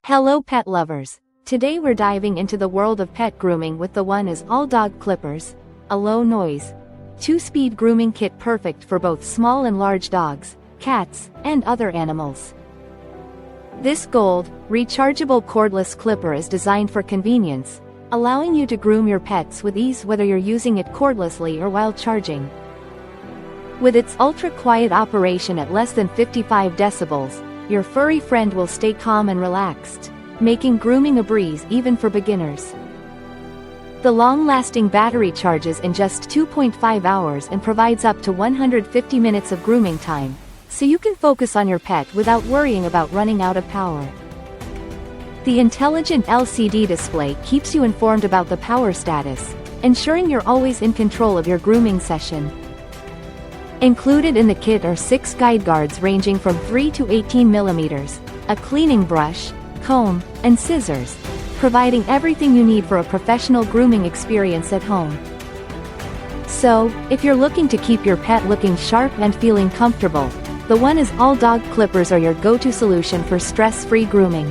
Hello pet lovers! Today we're diving into the world of pet grooming with the oneisall dog clippers, a low-noise, 2-speed grooming kit perfect for both small and large dogs, cats, and other animals. This gold, rechargeable cordless clipper is designed for convenience, allowing you to groom your pets with ease whether you're using it cordlessly or while charging. With its ultra-quiet operation at less than 55 decibels, your furry friend will stay calm and relaxed, making grooming a breeze even for beginners. The long-lasting battery charges in just 2.5 hours and provides up to 150 minutes of grooming time, so you can focus on your pet without worrying about running out of power. The intelligent LCD display keeps you informed about the power status, ensuring you're always in control of your grooming session. Included in the kit are 6 guide guards ranging from 3 to 18 millimeters, a cleaning brush, comb, and scissors, providing everything you need for a professional grooming experience at home. So, if you're looking to keep your pet looking sharp and feeling comfortable, the oneisall dog clippers are your go-to solution for stress-free grooming.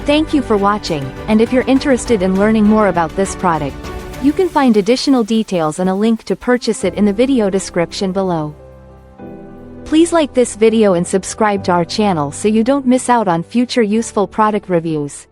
Thank you for watching, and if you're interested in learning more about this product, you can find additional details and a link to purchase it in the video description below. Please like this video and subscribe to our channel so you don't miss out on future useful product reviews.